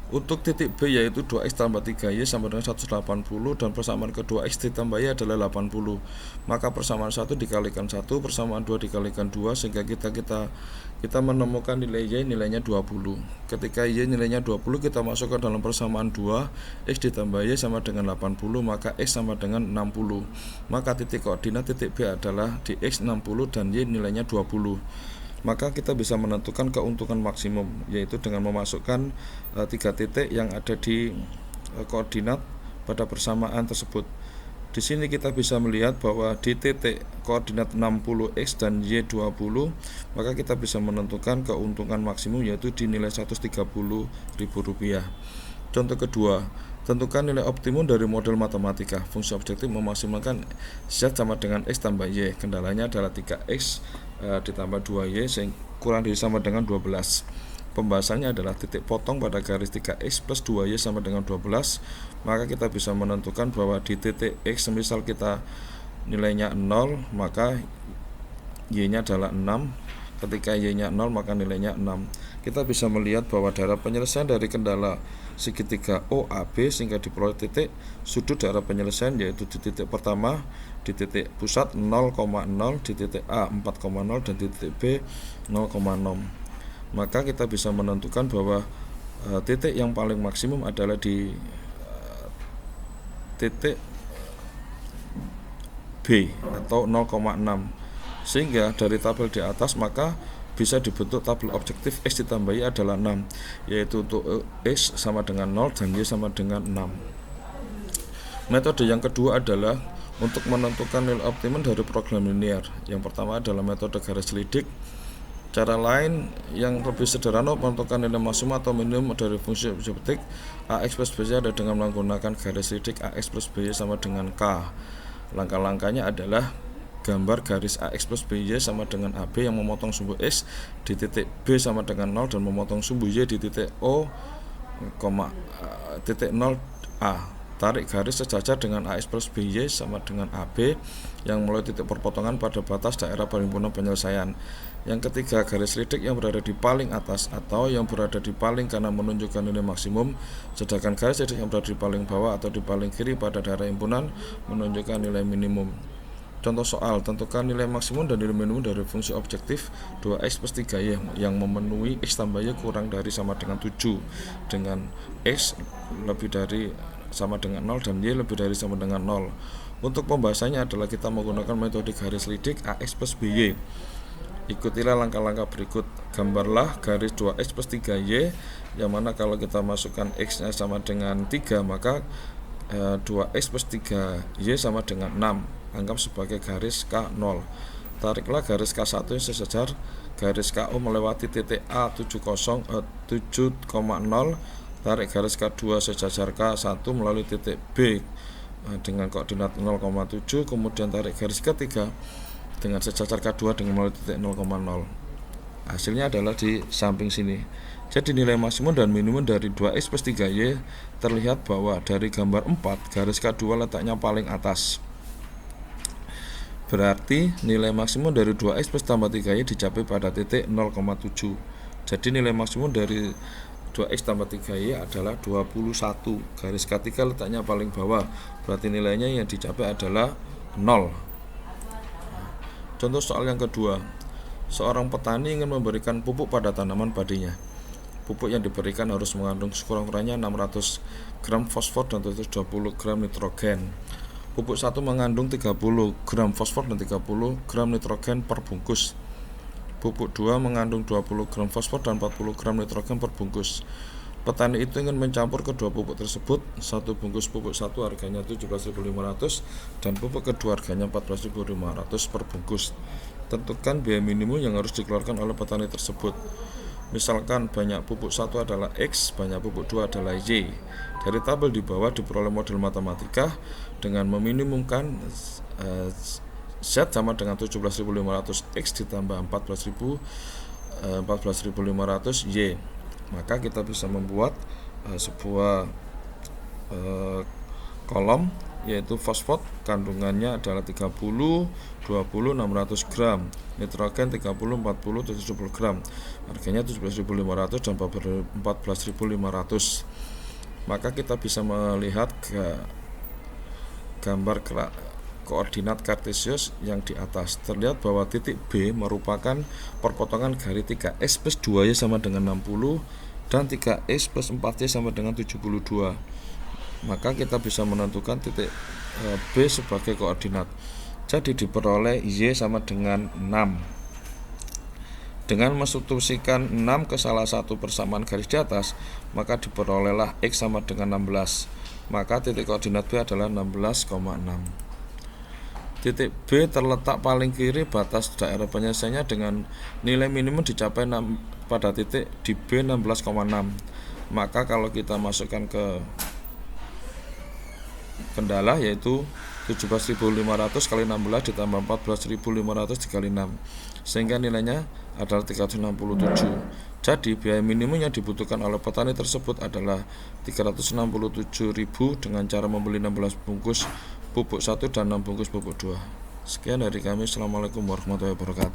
Untuk titik B yaitu 2x tambah 3y sama dengan 180 dan persamaan kedua x ditambah y adalah 80. Maka persamaan 1 dikalikan 1, persamaan 2 dikalikan 2 sehingga kita menemukan nilai y nilainya 20. Ketika y nilainya 20 kita masukkan dalam persamaan 2, x ditambah y sama dengan 80, maka x sama dengan 60. Maka titik koordinat titik B adalah di x 60 dan y nilainya 20. Maka kita bisa menentukan keuntungan maksimum, yaitu dengan memasukkan 3 titik yang ada di koordinat pada persamaan tersebut. Di sini kita bisa melihat bahwa di titik koordinat 60x dan y20, maka kita bisa menentukan keuntungan maksimum yaitu di nilai Rp130.000. Contoh kedua, tentukan nilai optimum dari model matematika. Fungsi objektif memaksimalkan z sama dengan x tambah y. Kendalanya adalah 3x ditambah 2y kurang dari sama dengan 12. Pembahasannya adalah titik potong pada garis 3x plus 2y sama dengan 12. Maka kita bisa menentukan bahwa di titik x semisal kita nilainya 0, maka y-nya adalah 6. Ketika y-nya 0 maka nilainya 6. Kita bisa melihat bahwa darah penyelesaian dari kendala segitiga OAB sehingga diperoleh titik sudut darah penyelesaian yaitu di titik pertama di titik pusat 0,0, di titik A 4,0 dan di titik B 0,6. Maka kita bisa menentukan bahwa titik yang paling maksimum adalah di titik B atau 0,6. Sehingga dari tabel di atas maka bisa dibentuk tabel objektif x ditambah y adalah 6, yaitu untuk x sama dengan 0 dan y sama dengan 6. Metode yang kedua adalah untuk menentukan nilai optimum dari program linear. Yang pertama adalah metode garis lidik. Cara lain yang lebih sederhana menentukan nilai maksimum atau minimum dari fungsi objektif ax plus by ada dengan menggunakan garis lidik ax plus by sama dengan k. Langkah-langkahnya adalah gambar garis AX plus BY sama dengan AB yang memotong sumbu X di titik B sama dengan 0 dan memotong sumbu Y di titik O, titik 0A. Tarik garis sejajar dengan AX plus BY sama dengan AB yang mulai titik perpotongan pada batas daerah perhimpunan penyelesaian. Yang ketiga, garis lidik yang berada di paling atas atau yang berada di paling kanan menunjukkan nilai maksimum, sedangkan garis lidik yang berada di paling bawah atau di paling kiri pada daerah himpunan menunjukkan nilai minimum. Contoh soal, tentukan nilai maksimum dan nilai minimum dari fungsi objektif 2x plus 3y yang memenuhi x tambah y kurang dari sama dengan 7 dengan x lebih dari sama dengan 0 dan y lebih dari sama dengan 0. Untuk pembahasannya adalah kita menggunakan metode garis lidik ax plus by. Ikutilah langkah-langkah berikut. Gambarlah garis 2x plus 3y yang mana kalau kita masukkan x-nya sama dengan 3 maka 2x plus 3y sama dengan 6. Anggap sebagai garis K0. Tariklah garis K1 yang sejajar garis KO melewati titik A 7,0. Tarik garis K2 sejajar K1 melalui titik B dengan koordinat 0,7. Kemudian tarik garis ketiga dengan sejajar K2 dengan melalui titik 0,0. Hasilnya adalah di samping sini. Jadi nilai maksimum dan minimum dari 2x plus 3y terlihat bahwa dari gambar 4 garis K2 letaknya paling atas. Berarti nilai maksimum dari 2x plus tambah 3y dicapai pada titik 0,7. Jadi nilai maksimum dari 2x tambah 3y adalah 21. Garis K3 letaknya paling bawah. Berarti nilainya yang dicapai adalah 0. Contoh soal yang kedua. Seorang petani ingin memberikan pupuk pada tanaman padinya. Pupuk yang diberikan harus mengandung sekurang-kurangnya 600 gram fosfor dan 120 gram nitrogen. Pupuk 1 mengandung 30 gram fosfor dan 30 gram nitrogen per bungkus. Pupuk 2 mengandung 20 gram fosfor dan 40 gram nitrogen per bungkus. Petani itu ingin mencampur kedua pupuk tersebut. Satu bungkus pupuk 1 harganya 17.500 dan pupuk kedua harganya 14.500 per bungkus. Tentukan biaya minimum yang harus dikeluarkan oleh petani tersebut. Misalkan banyak pupuk 1 adalah X, banyak pupuk 2 adalah Y. Dari tabel di bawah diperoleh model matematika dengan meminimumkan Z sama dengan 17.500 X ditambah 14.500 Y. Maka kita bisa membuat sebuah kolom yaitu fosfat kandungannya adalah 30, 20, 600 gram, nitrogen 30, 40, 70 gram, harganya 17.500 dan 14.500. Maka kita bisa melihat gambar koordinat kartesius yang di atas. Terlihat bahwa titik B merupakan perpotongan garis 3x plus 2y sama dengan 60 dan 3x plus 4y sama dengan 72. Maka kita bisa menentukan titik B sebagai koordinat. Jadi diperoleh Y sama dengan 6. Dengan mensubstitusikan 6 ke salah satu persamaan garis di atas, maka diperolehlah X sama dengan 16. Maka titik koordinat B adalah 16,6. Titik B terletak paling kiri batas daerah penyelesaiannya dengan nilai minimum dicapai pada titik di B 16,6. Maka kalau kita masukkan ke kendala, yaitu 17.500 kali 16 ditambah 14.500 dikali 6, sehingga nilainya adalah 367. Jadi biaya minimum yang dibutuhkan oleh petani tersebut adalah 367.000 dengan cara membeli 16 bungkus pupuk 1 dan 6 bungkus pupuk 2. Sekian dari kami. Assalamualaikum warahmatullahi wabarakatuh.